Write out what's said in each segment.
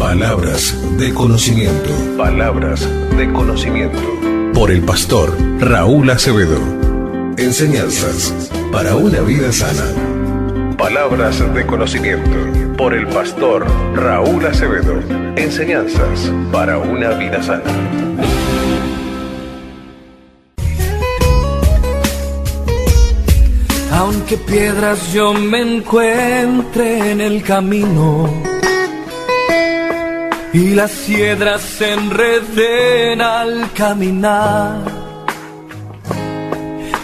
Palabras de conocimiento. Palabras de conocimiento. Por el pastor Raúl Acevedo. Enseñanzas para una vida sana. Palabras de conocimiento. Por el pastor Raúl Acevedo. Enseñanzas para una vida sana. Aunque piedras yo me encuentre en el camino y las piedras se enreden al caminar,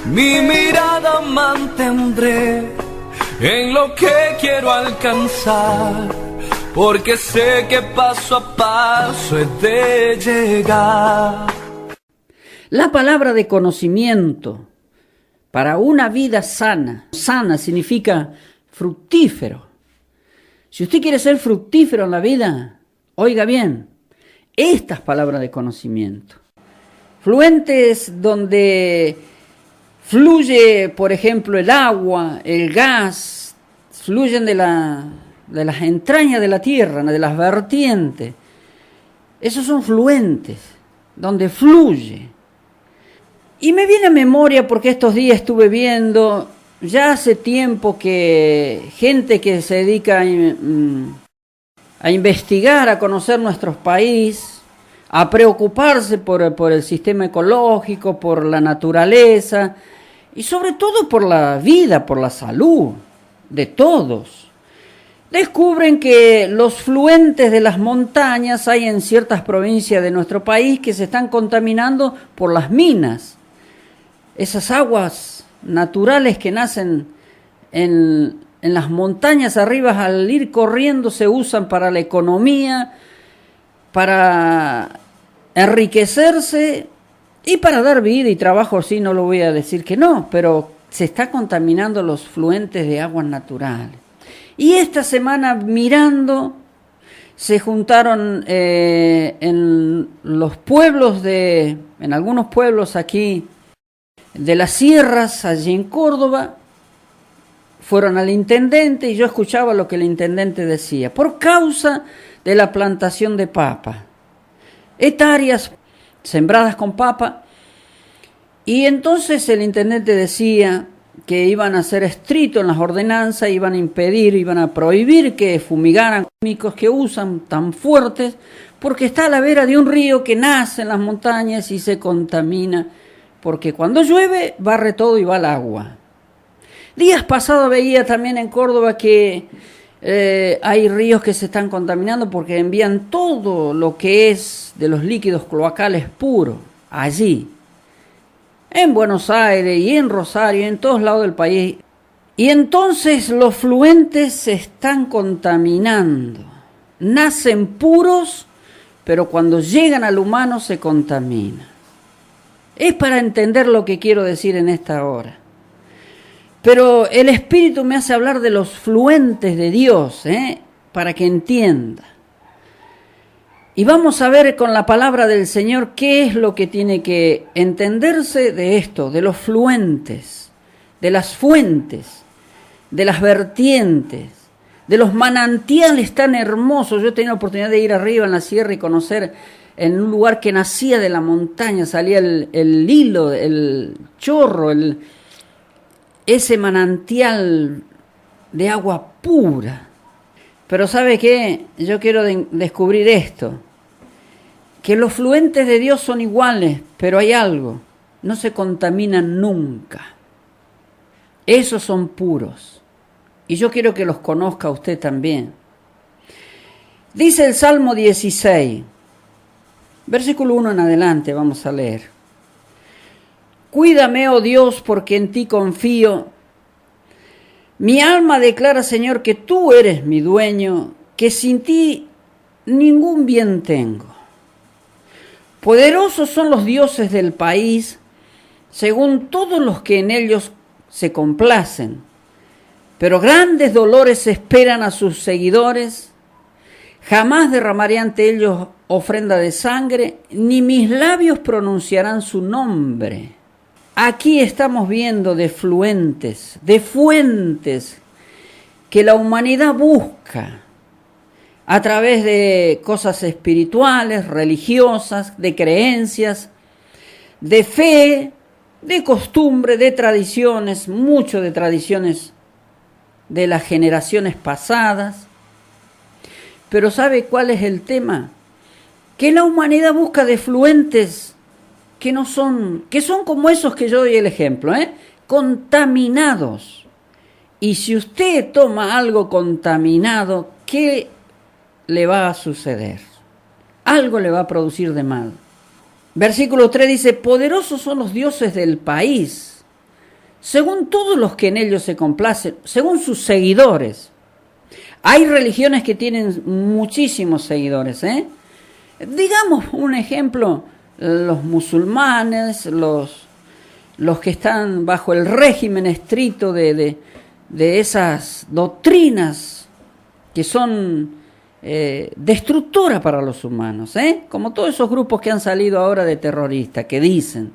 mi mirada mantendré en lo que quiero alcanzar, porque sé que paso a paso he de llegar. La palabra de conocimiento para una vida sana. Sana significa fructífero. Si usted quiere ser fructífero en la vida, oiga bien, estas palabras de conocimiento. Fluentes donde fluye, por ejemplo, el agua, el gas, fluyen de las entrañas de la tierra, de las vertientes. Esos son fluentes, donde fluye. Y me viene a memoria porque estos días estuve viendo, ya hace tiempo que gente que se dedica a investigar, a conocer nuestro país, a preocuparse por el sistema ecológico, por la naturaleza y sobre todo por la vida, por la salud de todos. Descubren que los fluentes de las montañas hay en ciertas provincias de nuestro país que se están contaminando por las minas. Esas aguas naturales que nacen en las montañas arriba, al ir corriendo se usan para la economía, para enriquecerse y para dar vida y trabajo, sí, no lo voy a decir que no, pero se está contaminando los fluentes de aguas naturales. Y esta semana mirando, se juntaron en los pueblos en algunos pueblos aquí de las sierras, allí en Córdoba, fueron al intendente y yo escuchaba lo que el intendente decía. Por causa de la plantación de papa, hectáreas sembradas con papa, y entonces el intendente decía que iban a ser estrictos en las ordenanzas, iban a impedir, iban a prohibir que fumigaran químicos que usan tan fuertes, porque está a la vera de un río que nace en las montañas y se contamina, porque cuando llueve barre todo y va al agua. Días pasados veía también en Córdoba que hay ríos que se están contaminando porque envían todo lo que es de los líquidos cloacales puros allí. En Buenos Aires y en Rosario y en todos lados del país. Y entonces los fluentes se están contaminando. Nacen puros, pero cuando llegan al humano se contaminan. Es para entender lo que quiero decir en esta hora. Pero el Espíritu me hace hablar de los fluentes de Dios, para que entienda. Y vamos a ver con la palabra del Señor qué es lo que tiene que entenderse de esto, de los fluentes, de las fuentes, de las vertientes, de los manantiales tan hermosos. Yo he tenido la oportunidad de ir arriba en la sierra y conocer en un lugar que nacía de la montaña, salía el hilo, el chorro, ese manantial de agua pura. Pero ¿sabe qué? Yo quiero descubrir esto, que los fluentes de Dios son iguales, pero hay algo, no se contaminan nunca. Esos son puros. Y yo quiero que los conozca usted también. Dice el Salmo 16, versículo 1 en adelante, vamos a leer. Cuídame, oh Dios, porque en ti confío. Mi alma declara, Señor, que tú eres mi dueño, que sin ti ningún bien tengo. Poderosos son los dioses del país, según todos los que en ellos se complacen. Pero grandes dolores esperan a sus seguidores. Jamás derramaré ante ellos ofrenda de sangre, ni mis labios pronunciarán su nombre. Aquí estamos viendo de fluentes, de fuentes que la humanidad busca a través de cosas espirituales, religiosas, de creencias, de fe, de costumbre, de tradiciones, mucho de tradiciones de las generaciones pasadas. Pero ¿sabe cuál es el tema? Que la humanidad busca de fluentes que son como esos que yo doy el ejemplo, contaminados. Y si usted toma algo contaminado, ¿qué le va a suceder? Algo le va a producir de mal. Versículo 3 dice, poderosos son los dioses del país, según todos los que en ellos se complacen, según sus seguidores. Hay religiones que tienen muchísimos seguidores, Digamos un ejemplo, los musulmanes, los que están bajo el régimen estricto de esas doctrinas que son destructoras para los humanos, como todos esos grupos que han salido ahora de terroristas, que dicen.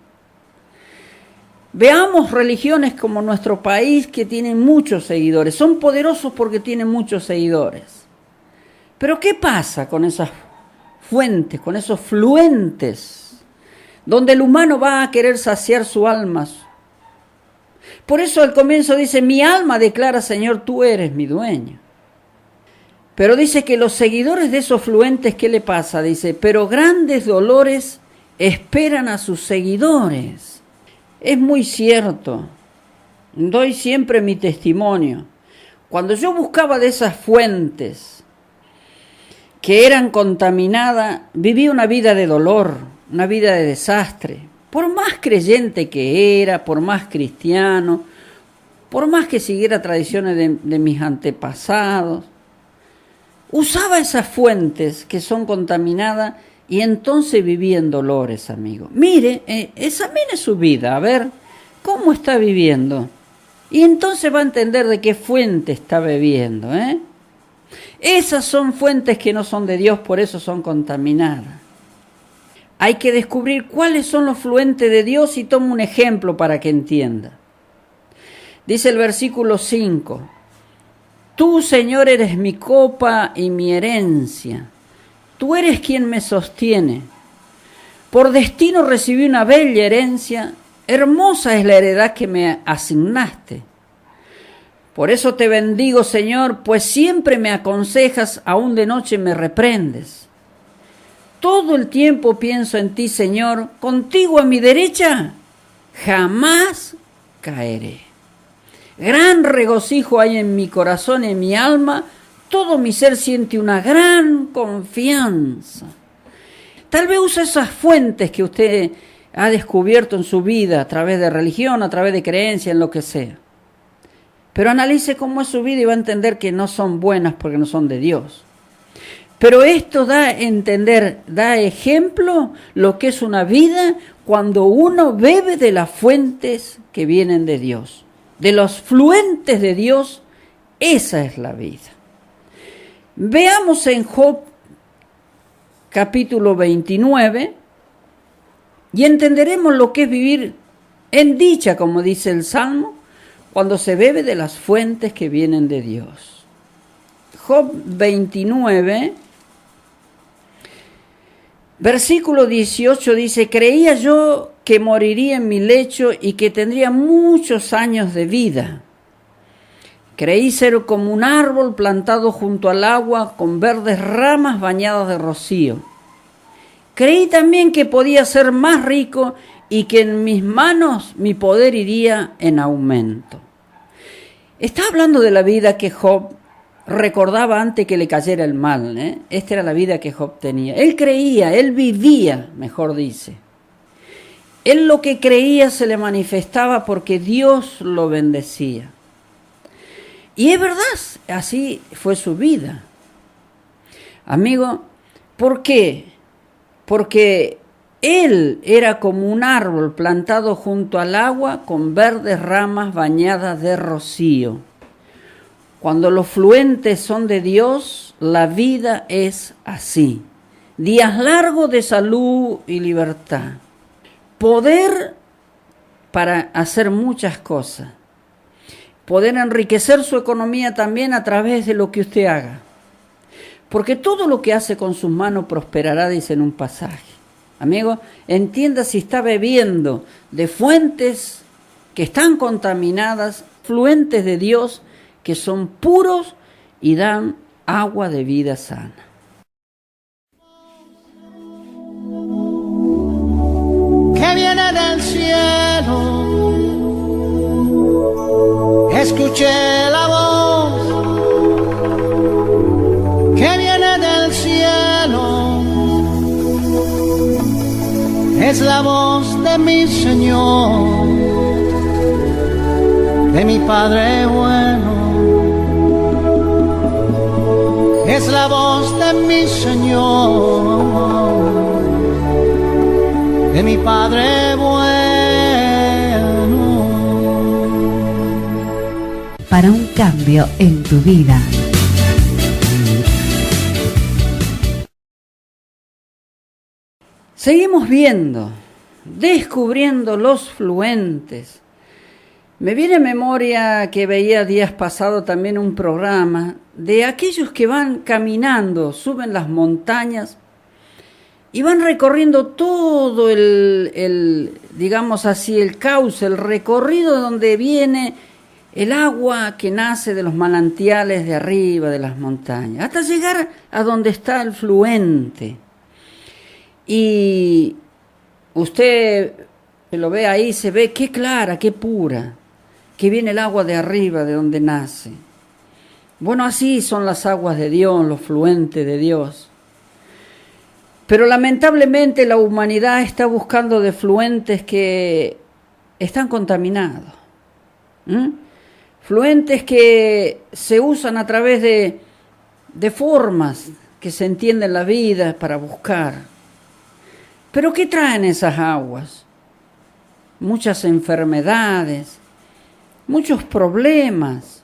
Veamos religiones como nuestro país que tienen muchos seguidores, son poderosos porque tienen muchos seguidores. Pero ¿qué pasa con esas fuentes, con esos fluentes, donde el humano va a querer saciar su alma? Por eso al comienzo dice, mi alma declara, Señor, tú eres mi dueño. Pero dice que los seguidores de esos fluentes, ¿qué le pasa? Dice, pero grandes dolores esperan a sus seguidores. Es muy cierto. Doy siempre mi testimonio. Cuando yo buscaba de esas fuentes que eran contaminadas, viví una vida de dolor, una vida de desastre. Por más creyente que era, por más cristiano, por más que siguiera tradiciones de mis antepasados, usaba esas fuentes que son contaminadas y entonces vivía en dolores, amigo. Mire, examine su vida, a ver cómo está viviendo. Y entonces va a entender de qué fuente está bebiendo, Esas son fuentes que no son de Dios, por eso son contaminadas. Hay que descubrir cuáles son los fluentes de Dios y tomo un ejemplo para que entienda. Dice el versículo 5. Tú, Señor, eres mi copa y mi herencia. Tú eres quien me sostiene. Por destino recibí una bella herencia. Hermosa es la heredad que me asignaste. Por eso te bendigo, Señor, pues siempre me aconsejas, aún de noche me reprendes. Todo el tiempo pienso en ti, Señor. Contigo a mi derecha jamás caeré. Gran regocijo hay en mi corazón, en mi alma. Todo mi ser siente una gran confianza. Tal vez usa esas fuentes que usted ha descubierto en su vida a través de religión, a través de creencia, en lo que sea. Pero analice cómo es su vida y va a entender que no son buenas porque no son de Dios. Pero esto da a entender, da ejemplo lo que es una vida cuando uno bebe de las fuentes que vienen de Dios. De los fluentes de Dios, esa es la vida. Veamos en Job capítulo 29 y entenderemos lo que es vivir en dicha, como dice el Salmo, cuando se bebe de las fuentes que vienen de Dios. Job 29, versículo 18 dice, creía yo que moriría en mi lecho y que tendría muchos años de vida. Creí ser como un árbol plantado junto al agua con verdes ramas bañadas de rocío. Creí también que podía ser más rico y que en mis manos mi poder iría en aumento. Está hablando de la vida que Job recordaba antes que le cayera el mal, Esta era la vida que Job tenía. Él creía, él vivía, mejor dice. Él lo que creía se le manifestaba porque Dios lo bendecía. Y es verdad, así fue su vida. Amigo, ¿por qué? Porque él era como un árbol plantado junto al agua con verdes ramas bañadas de rocío. Cuando los fluentes son de Dios, la vida es así. Días largos de salud y libertad. Poder para hacer muchas cosas. Poder enriquecer su economía también a través de lo que usted haga. porque todo lo que hace con sus manos prosperará, dice en un pasaje. Amigo, entienda si está bebiendo de fuentes que están contaminadas, fluentes de Dios, que son puros y dan agua de vida sana. Que viene del cielo, escuché la voz que viene del cielo, es la voz de mi Señor, de mi Padre bueno, es la voz de mi Señor, de mi Padre bueno. Para un cambio en tu vida. Seguimos viendo, descubriendo los fluentes. Me viene a memoria que veía días pasados también un programa de aquellos que van caminando, suben las montañas y van recorriendo todo digamos así, el cauce, el recorrido donde viene el agua que nace de los manantiales de arriba de las montañas, hasta llegar a donde está el fluente. Y usted lo ve ahí, se ve qué clara, qué pura, que viene el agua de arriba, de donde nace. Bueno, así son las aguas de Dios, los fluentes de Dios. Pero lamentablemente la humanidad está buscando de fluentes que están contaminados. Fluentes que se usan a través de formas que se entienden en la vida para buscar. ¿Pero qué traen esas aguas? Muchas enfermedades, muchos problemas.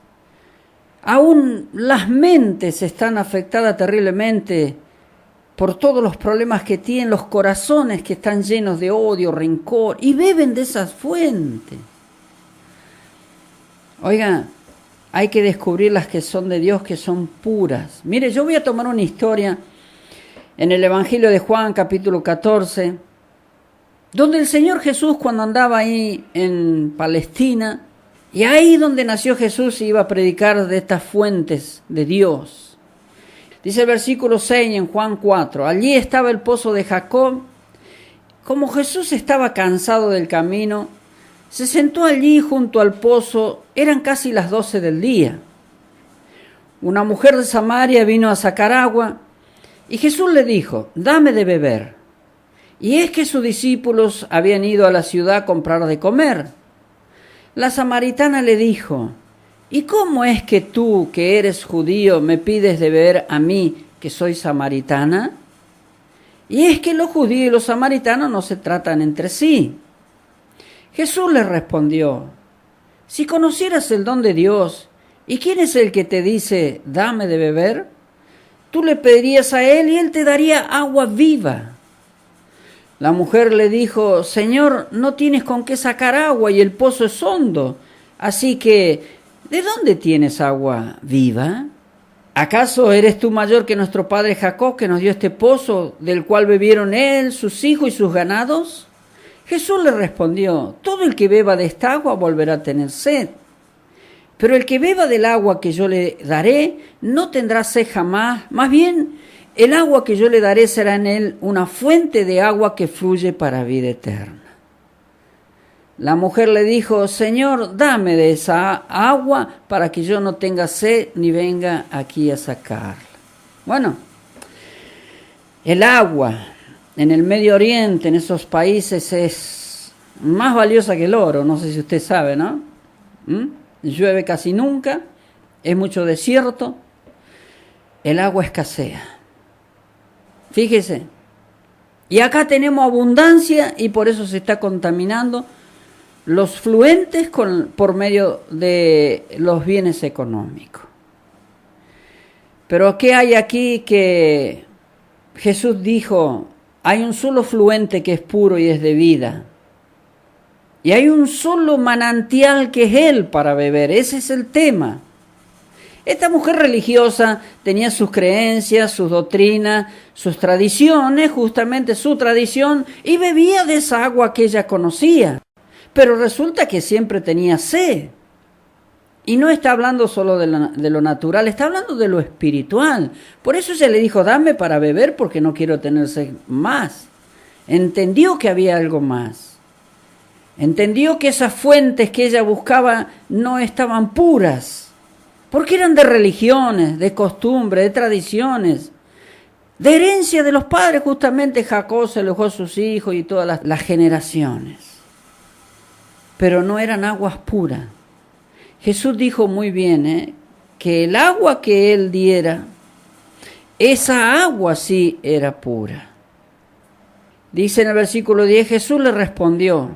Aún las mentes están afectadas terriblemente por todos los problemas que tienen, los corazones que están llenos de odio, rencor, y beben de esas fuentes. Oiga, hay que descubrir las que son de Dios, que son puras. Mire, yo voy a tomar una historia en el Evangelio de Juan, capítulo 14, donde el Señor Jesús, cuando andaba ahí en Palestina, y ahí donde nació Jesús, iba a predicar de estas fuentes de Dios. Dice el versículo 6 en Juan 4, allí estaba el pozo de Jacob. Como Jesús estaba cansado del camino, se sentó allí junto al pozo, eran casi las 12 del día. Una mujer de Samaria vino a sacar agua, y Jesús le dijo, dame de beber. Y es que sus discípulos habían ido a la ciudad a comprar de comer. La samaritana le dijo, ¿y cómo es que tú, que eres judío, me pides de beber a mí, que soy samaritana? Y es que los judíos y los samaritanos no se tratan entre sí. Jesús le respondió, si conocieras el don de Dios, ¿y quién es el que te dice, dame de beber? Tú le pedirías a él y él te daría agua viva. La mujer le dijo, Señor, no tienes con qué sacar agua y el pozo es hondo, así que, ¿de dónde tienes agua viva? ¿Acaso eres tú mayor que nuestro padre Jacob, que nos dio este pozo, del cual bebieron él, sus hijos y sus ganados? Jesús le respondió, todo el que beba de esta agua volverá a tener sed. Pero el que beba del agua que yo le daré no tendrá sed jamás, más bien el agua que yo le daré será en él una fuente de agua que fluye para vida eterna. La mujer le dijo, Señor, dame de esa agua para que yo no tenga sed ni venga aquí a sacarla. Bueno, el agua en el Medio Oriente, en esos países, es más valiosa que el oro, no sé si usted sabe, ¿no? Llueve casi nunca, es mucho desierto, el agua escasea. Fíjese, y acá tenemos abundancia y por eso se está contaminando los fluentes por medio de los bienes económicos. Pero ¿qué hay aquí que Jesús dijo? Hay un solo fluente que es puro y es de vida. Y hay un solo manantial que es Él para beber. Ese es el tema. Esta mujer religiosa tenía sus creencias, sus doctrinas, sus tradiciones, justamente su tradición, y bebía de esa agua que ella conocía. Pero resulta que siempre tenía sed. Y no está hablando solo de lo natural, está hablando de lo espiritual. Por eso ella le dijo, dame para beber porque no quiero tener sed más. Entendió que había algo más. Entendió que esas fuentes que ella buscaba no estaban puras, porque eran de religiones, de costumbres, de tradiciones, de herencia de los padres. Justamente Jacob se lo dejó a sus hijos y todas las generaciones. Pero no eran aguas puras. Jesús dijo muy bien, que el agua que Él diera, esa agua sí era pura. Dice en el versículo 10, Jesús le respondió,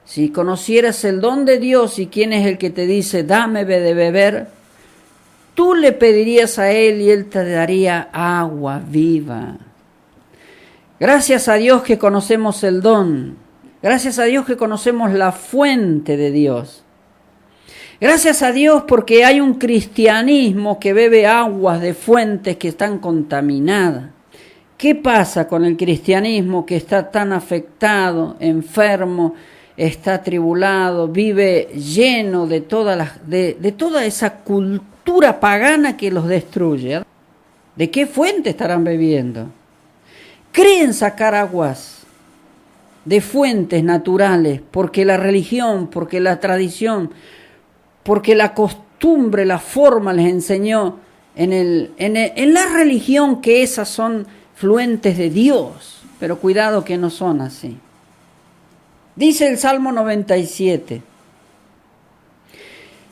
si conocieras el don de Dios y quién es el que te dice, dame de beber, tú le pedirías a Él y Él te daría agua viva. Gracias a Dios que conocemos el don. Gracias a Dios que conocemos la fuente de Dios. Gracias a Dios porque hay un cristianismo que bebe aguas de fuentes que están contaminadas. ¿Qué pasa con el cristianismo que está tan afectado, enfermo, está atribulado, vive lleno de toda esa cultura pagana que los destruye? ¿De qué fuente estarán bebiendo? Creen sacar aguas de fuentes naturales porque la religión, porque la tradición, porque la costumbre, la forma les enseñó en la religión que esas son fluentes de Dios, pero cuidado que no son así. Dice el Salmo 97,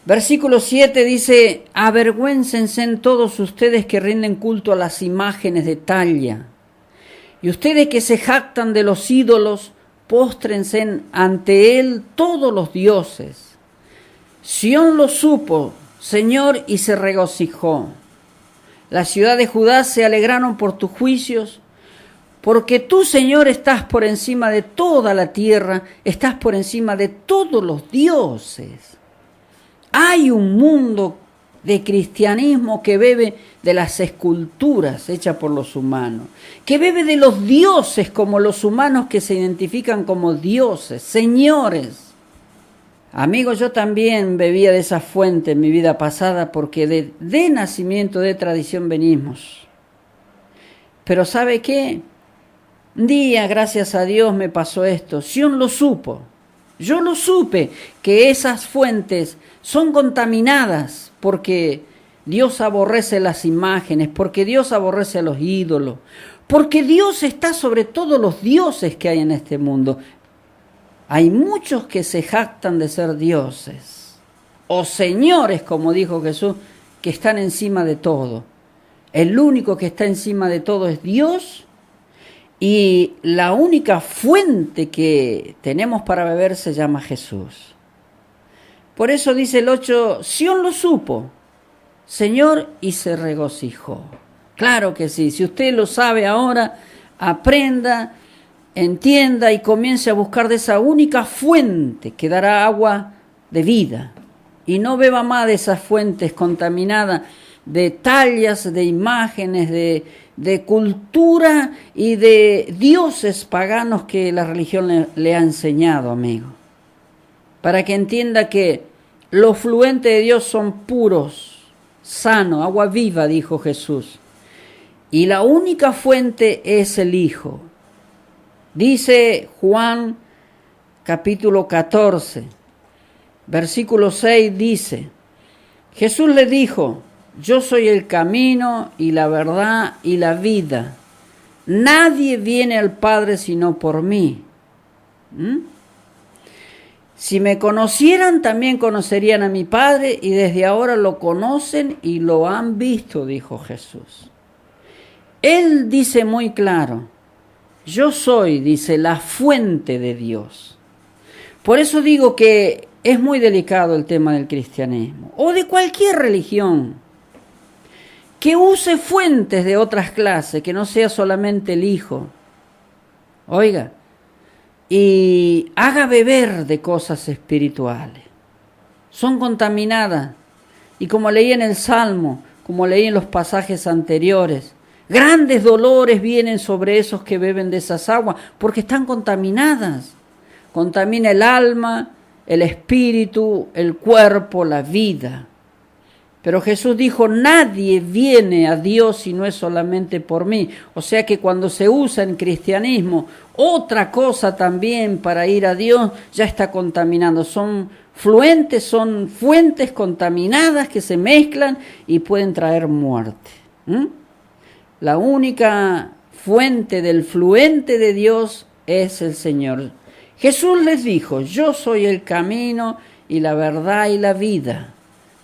versículo 7 dice, avergüéncense todos ustedes que rinden culto a las imágenes de talla, y ustedes que se jactan de los ídolos, póstrense ante él todos los dioses. Sión lo supo, Señor, y se regocijó. La ciudad de Judá se alegraron por tus juicios, porque tú, Señor, estás por encima de toda la tierra, estás por encima de todos los dioses. Hay un mundo de cristianismo que bebe de las esculturas hechas por los humanos, que bebe de los dioses como los humanos que se identifican como dioses, señores. Amigos, yo también bebía de esa fuente en mi vida pasada porque de nacimiento, de tradición venimos. Pero ¿sabe qué? Un día, gracias a Dios, me pasó esto. Sión lo supo. Yo lo supe, que esas fuentes son contaminadas porque Dios aborrece las imágenes, porque Dios aborrece a los ídolos, porque Dios está sobre todos los dioses que hay en este mundo. Hay muchos que se jactan de ser dioses, o señores, como dijo Jesús, que están encima de todo. El único que está encima de todo es Dios, y la única fuente que tenemos para beber se llama Jesús. Por eso dice el 8, Sión lo supo, Señor, y se regocijó. Claro que sí, si usted lo sabe ahora, aprenda, entienda y comience a buscar de esa única fuente que dará agua de vida. Y no beba más de esas fuentes contaminadas de tallas, de imágenes, de cultura y de dioses paganos que la religión le ha enseñado, amigo. Para que entienda que los fluentes de Dios son puros, sanos, agua viva, dijo Jesús. Y la única fuente es el Hijo. Dice Juan capítulo 14, versículo 6 dice, Jesús le dijo, yo soy el camino y la verdad y la vida. Nadie viene al Padre sino por mí. Si me conocieran, también conocerían a mi Padre, y desde ahora lo conocen y lo han visto, dijo Jesús. Él dice muy claro, yo soy, dice, la fuente de Dios. Por eso digo que es muy delicado el tema del cristianismo, o de cualquier religión, que use fuentes de otras clases, que no sea solamente el Hijo. Oiga, y haga beber de cosas espirituales. Son contaminadas. Y como leí en el Salmo, como leí en los pasajes anteriores, grandes dolores vienen sobre esos que beben de esas aguas, porque están contaminadas. Contamina el alma, el espíritu, el cuerpo, la vida. Pero Jesús dijo, nadie viene a Dios si no es solamente por mí. O sea que cuando se usa en cristianismo otra cosa también para ir a Dios, ya está contaminando. Son fluentes, son fuentes contaminadas que se mezclan y pueden traer muerte. La única fuente del fluente de Dios es el Señor. Jesús les dijo, yo soy el camino y la verdad y la vida.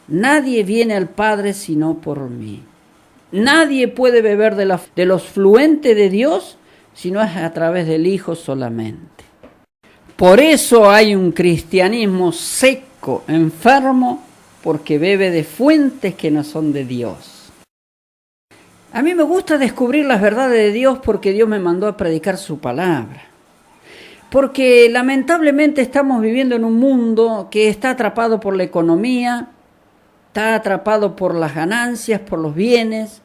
Nadie viene al Padre sino por mí. Nadie puede beber de los fluentes de Dios si no es a través del Hijo solamente. Por eso hay un cristianismo seco, enfermo, porque bebe de fuentes que no son de Dios. A mí me gusta descubrir las verdades de Dios porque Dios me mandó a predicar su palabra. Porque lamentablemente estamos viviendo en un mundo que está atrapado por la economía, está atrapado por las ganancias, por los bienes,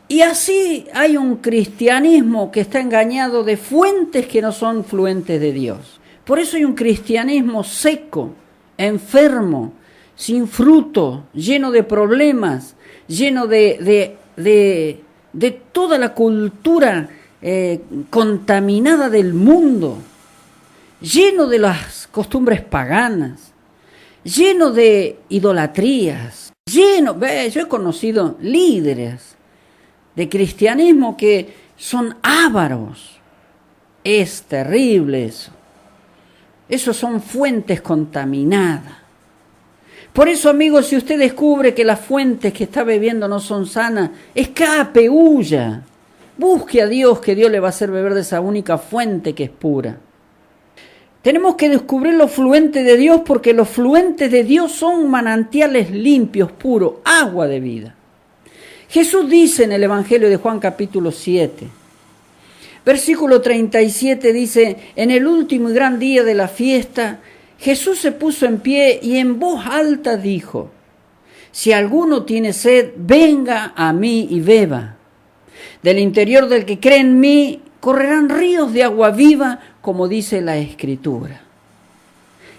y así hay un cristianismo que está engañado de fuentes que no son fluentes de Dios. Por eso hay un cristianismo seco, enfermo, sin fruto, lleno de problemas, lleno de toda la cultura contaminada del mundo, lleno de las costumbres paganas, lleno de idolatrías, yo he conocido líderes de cristianismo que son ávaros. Es terrible eso. Esos son fuentes contaminadas. Por eso, amigos, si usted descubre que las fuentes que está bebiendo no son sanas, escape, huya. Busque a Dios, que Dios le va a hacer beber de esa única fuente que es pura. Tenemos que descubrir los fluentes de Dios porque los fluentes de Dios son manantiales limpios, puros, agua de vida. Jesús dice en el Evangelio de Juan capítulo 7, versículo 37 dice, en el último y gran día de la fiesta, Jesús se puso en pie y en voz alta dijo, si alguno tiene sed, venga a mí y beba. Del interior del que cree en mí, correrán ríos de agua viva, como dice la Escritura.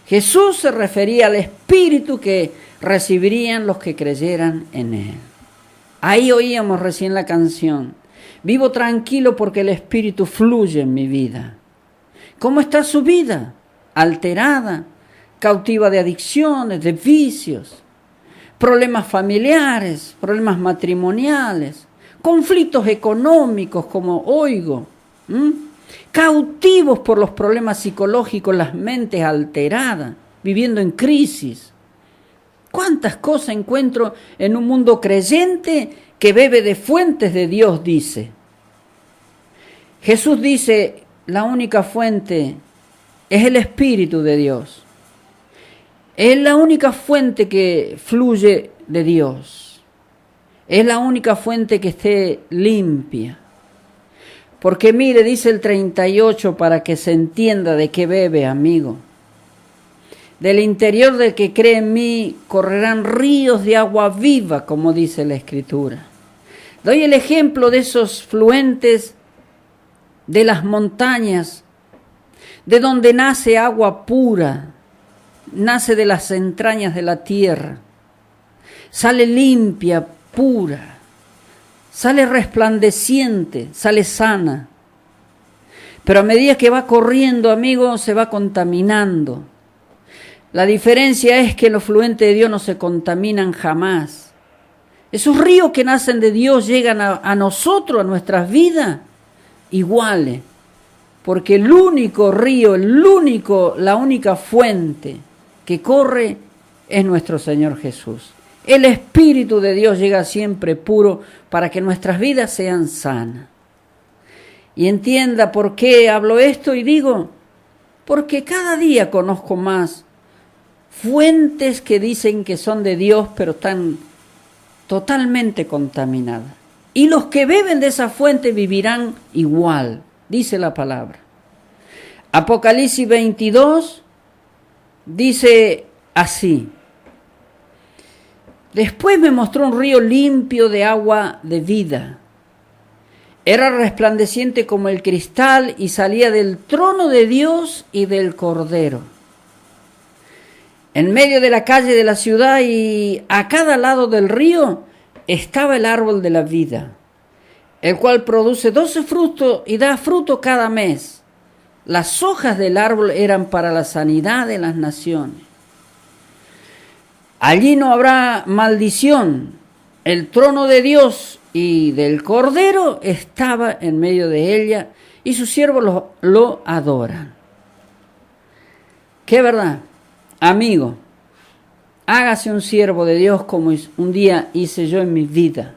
Jesús se refería al Espíritu que recibirían los que creyeran en Él. Ahí oíamos recién la canción. Vivo tranquilo porque el Espíritu fluye en mi vida. ¿Cómo está su vida? Alterada, cautiva de adicciones, de vicios, problemas familiares, problemas matrimoniales, conflictos económicos, como oigo, cautivos por los problemas psicológicos, las mentes alteradas, viviendo en crisis. ¿Cuántas cosas encuentro en un mundo creyente que bebe de fuentes de Dios, dice? Jesús dice, la única fuente es el Espíritu de Dios. Es la única fuente que fluye de Dios. Es la única fuente que esté limpia. Porque mire, dice el 38, para que se entienda de qué bebe, amigo. Del interior del que cree en mí correrán ríos de agua viva, como dice la Escritura. Doy el ejemplo de esos fluentes de las montañas, de donde nace agua pura, nace de las entrañas de la tierra, sale limpia, pura, sale resplandeciente, sale sana. Pero a medida que va corriendo, amigo, se va contaminando. La diferencia es que los fluentes de Dios no se contaminan jamás. Esos ríos que nacen de Dios llegan a nosotros, a nuestras vidas, iguales. Porque el único río, la única fuente que corre es nuestro Señor Jesús. El Espíritu de Dios llega siempre puro para que nuestras vidas sean sanas. Y entienda por qué hablo esto y digo, porque cada día conozco más fuentes que dicen que son de Dios, pero están totalmente contaminadas. Y los que beben de esa fuente vivirán igual, dice la palabra. Apocalipsis 22 dice así. Después me mostró un río limpio de agua de vida. Era resplandeciente como el cristal y salía del trono de Dios y del Cordero. En medio de la calle de la ciudad y a cada lado del río estaba el árbol de la vida, el cual produce 12 frutos y da fruto cada mes. Las hojas del árbol eran para la sanidad de las naciones. Allí no habrá maldición. El trono de Dios y del Cordero estaba en medio de ella y sus siervos lo adoran. ¿Qué verdad? Amigo, hágase un siervo de Dios como un día hice yo en mi vida.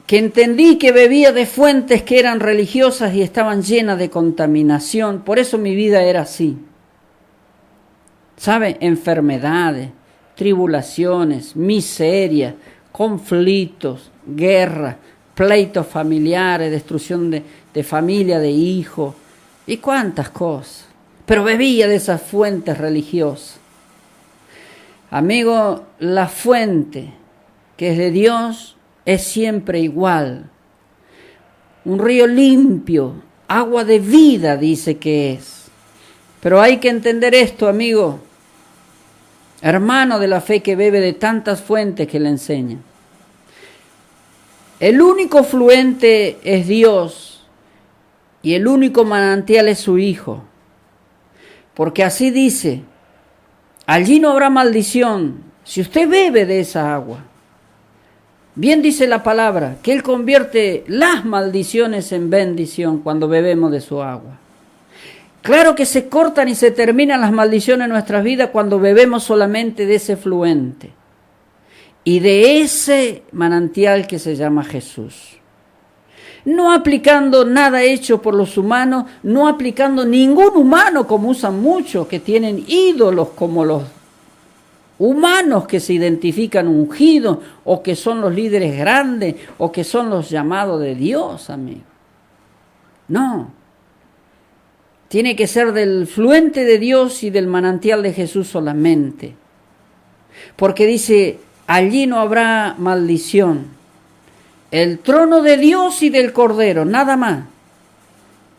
Que entendí que bebía de fuentes que eran religiosas y estaban llenas de contaminación. Por eso mi vida era así. ¿Sabe? Enfermedades, tribulaciones, miseria, conflictos, guerra, pleitos familiares, destrucción de familia, de hijos y cuántas cosas. Pero bebía de esas fuentes religiosas. Amigo, la fuente que es de Dios es siempre igual. Un río limpio, agua de vida dice que es. Pero hay que entender esto, amigo, hermano de la fe que bebe de tantas fuentes que le enseñan. El único fluente es Dios y el único manantial es su Hijo. Porque así dice, allí no habrá maldición si usted bebe de esa agua. Bien dice la palabra, que Él convierte las maldiciones en bendición cuando bebemos de su agua. Claro que se cortan y se terminan las maldiciones en nuestras vidas cuando bebemos solamente de ese fluente y de ese manantial que se llama Jesús. No aplicando nada hecho por los humanos, no aplicando ningún humano como usan muchos que tienen ídolos como los humanos que se identifican ungidos o que son los líderes grandes o que son los llamados de Dios, amigo. No. Tiene que ser del fluente de Dios y del manantial de Jesús solamente. Porque dice, allí no habrá maldición. El trono de Dios y del Cordero, nada más,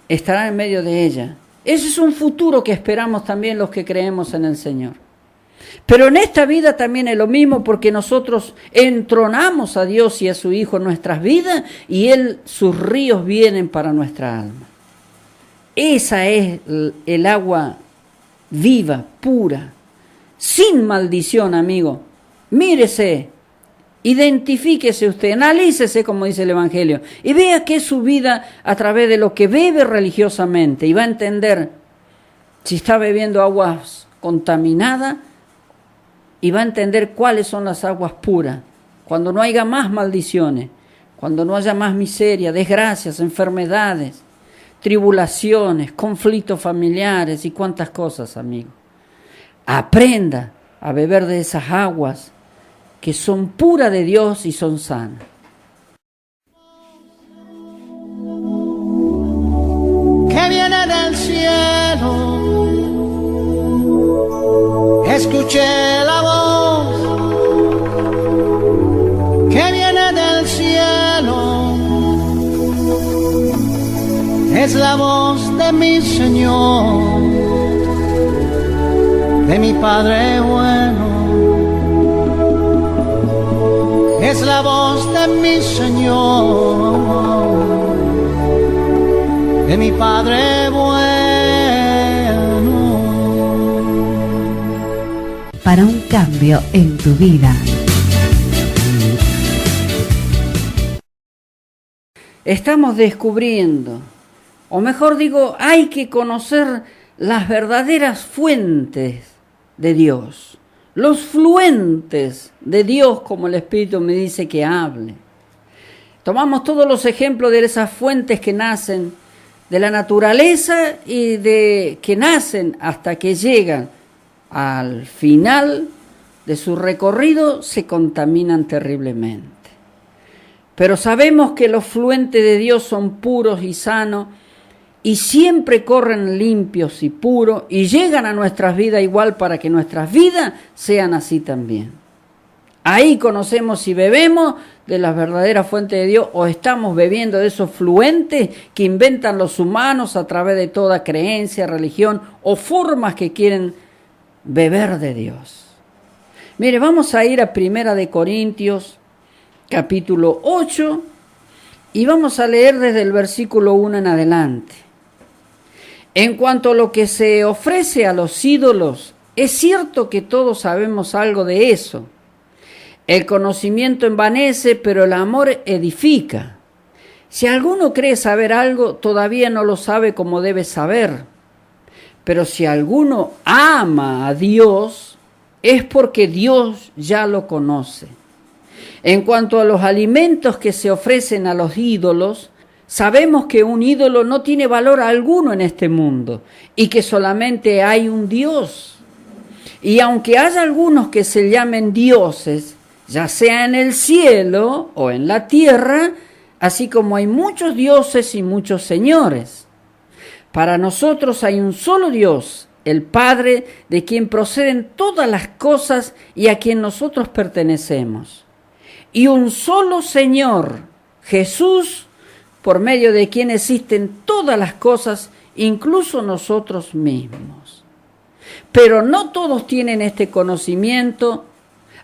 estará en medio de ella. Ese es un futuro que esperamos también los que creemos en el Señor. Pero en esta vida también es lo mismo porque nosotros entronamos a Dios y a su Hijo en nuestras vidas y sus ríos vienen para nuestra alma. Esa es el agua viva, pura, sin maldición, amigo. Mírese, identifíquese usted, analícese como dice el Evangelio y vea qué es su vida a través de lo que bebe religiosamente y va a entender si está bebiendo aguas contaminadas y va a entender cuáles son las aguas puras, cuando no haya más maldiciones, cuando no haya más miseria, desgracias, enfermedades, tribulaciones, conflictos familiares y cuántas cosas, amigo. Aprenda a beber de esas aguas que son puras de Dios y son sanas. Que viene del cielo, escuché la voz que viene del cielo, es la voz de mi Señor, de mi Padre bueno. Es la voz de mi Señor, de mi Padre bueno. Para un cambio en tu vida. Estamos descubriendo, o mejor digo, hay que conocer las verdaderas fuentes de Dios. Los fluentes de Dios, como el Espíritu me dice que hable. Tomamos todos los ejemplos de esas fuentes que nacen de la naturaleza y que nacen hasta que llegan al final de su recorrido, se contaminan terriblemente. Pero sabemos que los fluentes de Dios son puros y sanos y siempre corren limpios y puros y llegan a nuestras vidas igual para que nuestras vidas sean así también. Ahí conocemos si bebemos de las verdaderas fuentes de Dios o estamos bebiendo de esos fluentes que inventan los humanos a través de toda creencia, religión o formas que quieren beber de Dios. Mire, vamos a ir a 1 Corintios, capítulo 8, y vamos a leer desde el versículo 1 en adelante. En cuanto a lo que se ofrece a los ídolos, es cierto que todos sabemos algo de eso. El conocimiento envanece, pero el amor edifica. Si alguno cree saber algo, todavía no lo sabe como debe saber. Pero si alguno ama a Dios, es porque Dios ya lo conoce. En cuanto a los alimentos que se ofrecen a los ídolos, sabemos que un ídolo no tiene valor alguno en este mundo y que solamente hay un Dios. Y aunque haya algunos que se llamen dioses, ya sea en el cielo o en la tierra, así como hay muchos dioses y muchos señores. Para nosotros hay un solo Dios, el Padre, de quien proceden todas las cosas y a quien nosotros pertenecemos. Y un solo Señor, Jesús, por medio de quien existen todas las cosas, incluso nosotros mismos. Pero no todos tienen este conocimiento.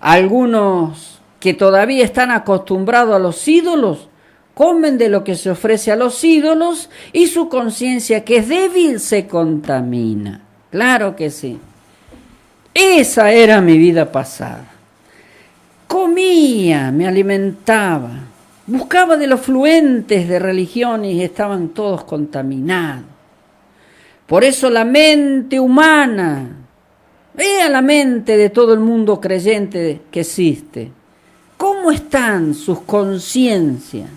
Algunos que todavía están acostumbrados a los ídolos, comen de lo que se ofrece a los ídolos y su conciencia, que es débil, se contamina. Claro que sí. Esa era mi vida pasada. Comía, me alimentaba, buscaba de los fluentes de religión y estaban todos contaminados. Por eso la mente humana, vea la mente de todo el mundo creyente que existe. ¿Cómo están sus conciencias?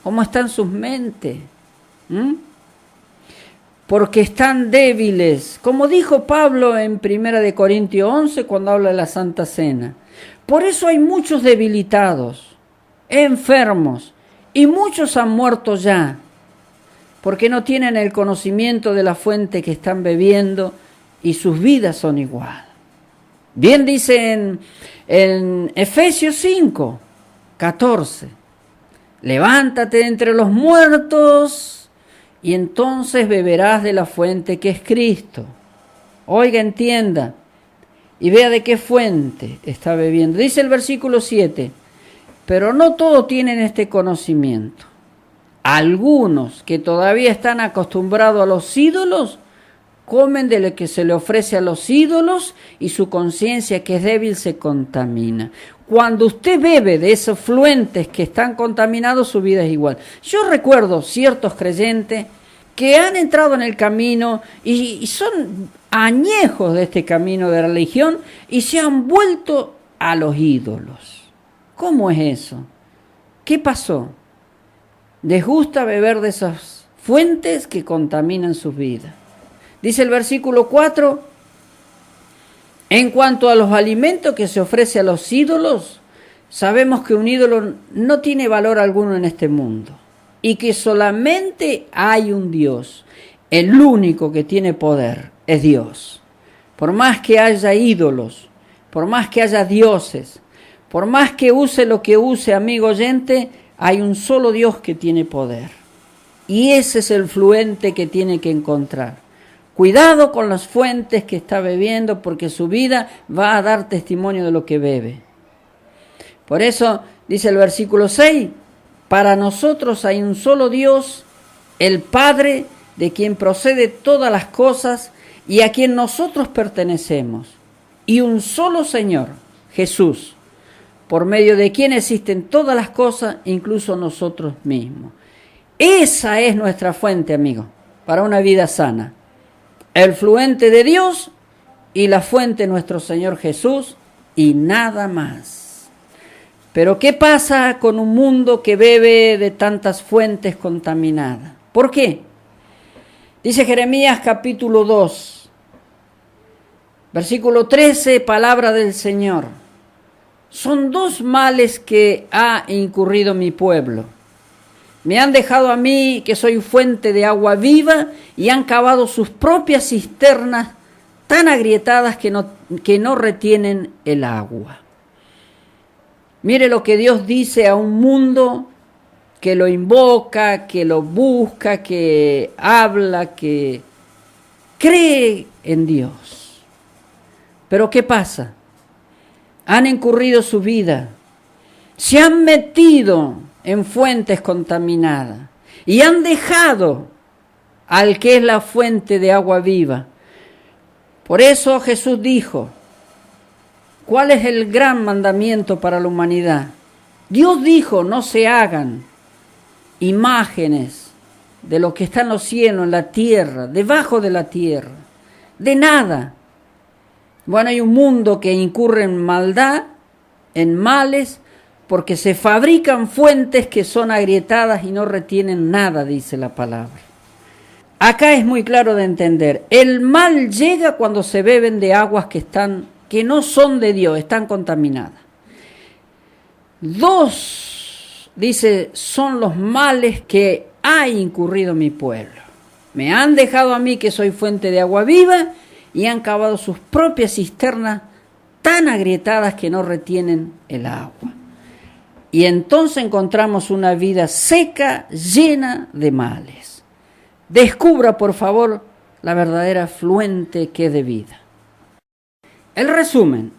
¿Cómo están sus mentes? Porque están débiles. Como dijo Pablo en 1 Corintios 11 cuando habla de la Santa Cena. Por eso hay muchos debilitados, enfermos, y muchos han muerto ya, porque no tienen el conocimiento de la fuente que están bebiendo y sus vidas son igual. Bien dice en Efesios 5, 14, levántate de entre los muertos y entonces beberás de la fuente que es Cristo. Oiga, entienda y vea de qué fuente está bebiendo. Dice el versículo 7, pero no todos tienen este conocimiento. Algunos que todavía están acostumbrados a los ídolos, comen de lo que se le ofrece a los ídolos y su conciencia, que es débil, se contamina. Cuando usted bebe de esos fluentes que están contaminados, su vida es igual. Yo recuerdo ciertos creyentes que han entrado en el camino y son añejos de este camino de religión y se han vuelto a los ídolos. ¿Cómo es eso? ¿Qué pasó? Les gusta beber de esas fuentes que contaminan sus vidas. Dice el versículo 4, en cuanto a los alimentos que se ofrece a los ídolos, sabemos que un ídolo no tiene valor alguno en este mundo y que solamente hay un Dios. El único que tiene poder es Dios. Por más que haya ídolos, por más que haya dioses, por más que use lo que use, amigo oyente, hay un solo Dios que tiene poder. Y ese es el fluente que tiene que encontrar. Cuidado con las fuentes que está bebiendo, porque su vida va a dar testimonio de lo que bebe. Por eso dice el versículo 6, para nosotros hay un solo Dios, el Padre, de quien procede todas las cosas y a quien nosotros pertenecemos, y un solo Señor, Jesús, por medio de quien existen todas las cosas, incluso nosotros mismos. Esa es nuestra fuente, amigo, para una vida sana. El fluente de Dios y la fuente nuestro Señor Jesús y nada más. Pero ¿qué pasa con un mundo que bebe de tantas fuentes contaminadas? ¿Por qué? Dice Jeremías capítulo 2, versículo 13, palabra del Señor. Son dos males que ha incurrido mi pueblo. Me han dejado a mí, que soy fuente de agua viva, y han cavado sus propias cisternas tan agrietadas que no retienen el agua. Mire lo que Dios dice a un mundo que lo invoca, que lo busca, que habla, que cree en Dios. Pero ¿qué pasa? Han incurrido su vida, se han metido en fuentes contaminadas y han dejado al que es la fuente de agua viva. Por eso Jesús dijo, ¿cuál es el gran mandamiento para la humanidad? Dios dijo, no se hagan imágenes de lo que está en los cielos, en la tierra, debajo de la tierra, de nada. Bueno, hay un mundo que incurre en maldad, en males, porque se fabrican fuentes que son agrietadas y no retienen nada, dice la palabra. Acá es muy claro de entender, el mal llega cuando se beben de aguas que no son de Dios, están contaminadas. 2, dice, son los males que ha incurrido mi pueblo. Me han dejado a mí que soy fuente de agua viva y han cavado sus propias cisternas tan agrietadas que no retienen el agua. Y entonces encontramos una vida seca, llena de males. Descubra, por favor, la verdadera fuente que es de vida. El resumen,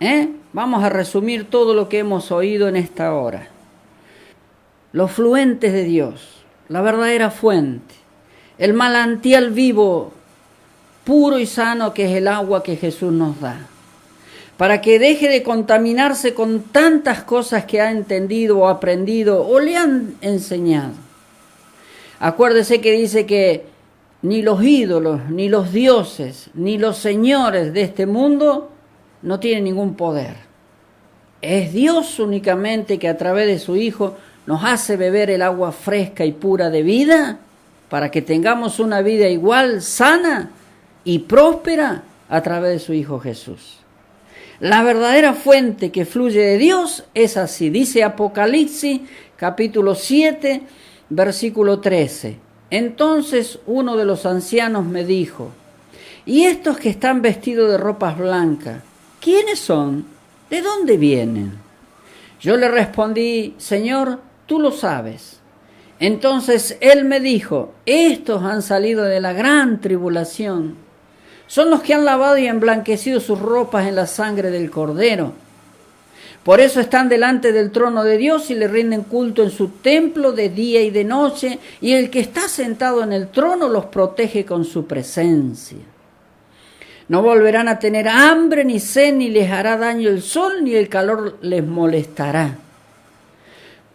vamos a resumir todo lo que hemos oído en esta hora. Los fluentes de Dios, la verdadera fuente, el manantial vivo, puro y sano que es el agua que Jesús nos da, para que deje de contaminarse con tantas cosas que ha entendido o aprendido o le han enseñado. Acuérdese que dice que ni los ídolos, ni los dioses, ni los señores de este mundo no tienen ningún poder. Es Dios únicamente que a través de su Hijo nos hace beber el agua fresca y pura de vida para que tengamos una vida igual, sana y próspera a través de su Hijo Jesús. La verdadera fuente que fluye de Dios es así, dice Apocalipsis capítulo 7, versículo 13. Entonces uno de los ancianos me dijo, ¿y estos que están vestidos de ropas blancas, quiénes son? ¿De dónde vienen? Yo le respondí, Señor, tú lo sabes. Entonces él me dijo, estos han salido de la gran tribulación. Son los que han lavado y emblanquecido sus ropas en la sangre del Cordero. Por eso están delante del trono de Dios y le rinden culto en su templo de día y de noche, y el que está sentado en el trono los protege con su presencia. No volverán a tener hambre ni sed, ni les hará daño el sol, ni el calor les molestará.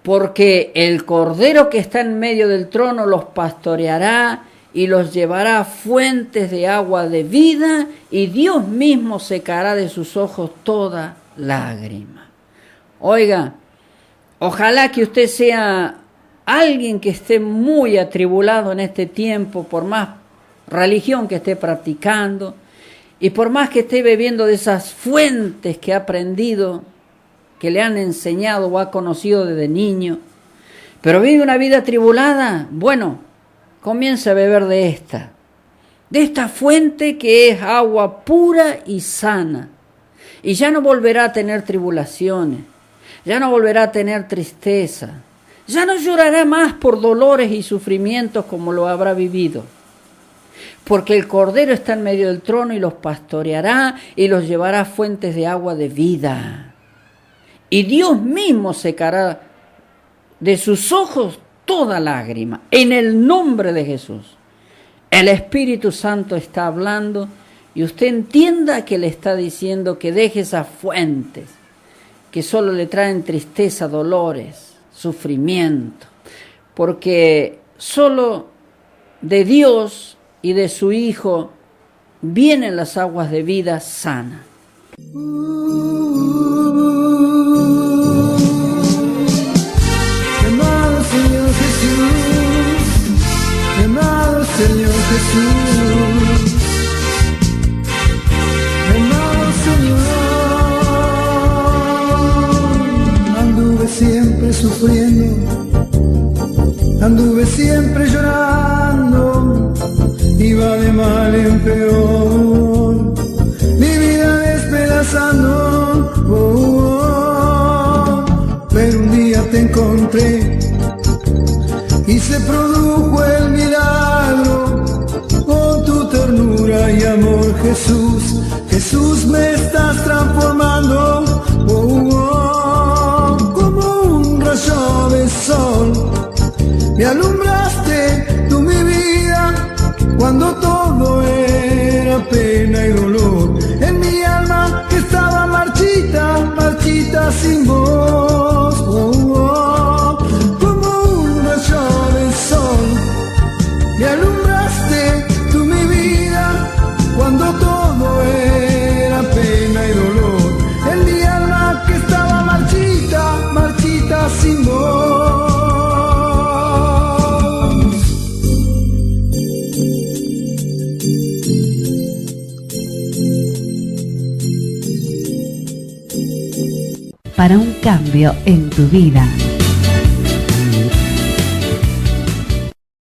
Porque el Cordero que está en medio del trono los pastoreará y los llevará a fuentes de agua de vida, y Dios mismo secará de sus ojos toda lágrima. Oiga, ojalá que usted sea alguien que esté muy atribulado en este tiempo, por más religión que esté practicando, y por más que esté bebiendo de esas fuentes que ha aprendido, que le han enseñado o ha conocido desde niño, pero vive una vida atribulada, bueno, comience a beber de esta fuente que es agua pura y sana, y ya no volverá a tener tribulaciones, ya no volverá a tener tristeza, ya no llorará más por dolores y sufrimientos como lo habrá vivido, porque el Cordero está en medio del trono y los pastoreará y los llevará a fuentes de agua de vida. Y Dios mismo secará de sus ojos toda lágrima, en el nombre de Jesús. El Espíritu Santo está hablando y usted entienda que le está diciendo que deje esas fuentes que solo le traen tristeza, dolores, sufrimiento, porque solo de Dios y de su Hijo vienen las aguas de vida sana. Señor Jesús, amado Señor, anduve siempre sufriendo, anduve siempre llorando, iba de mal en peor, mi vida despedazando, y se produjo el milagro. Con tu ternura y amor, Jesús, Jesús, me estás transformando, como un rayo de sol. Me alumbraste tú mi vida cuando todo era pena y dolor. En mi alma que estaba marchita, marchita sin voz, como un rayo de sol. Me alumbraste tú mi vida cuando todo era pena y dolor. En mi alma que estaba marchita, marchita sin voz. Para un cambio en tu vida.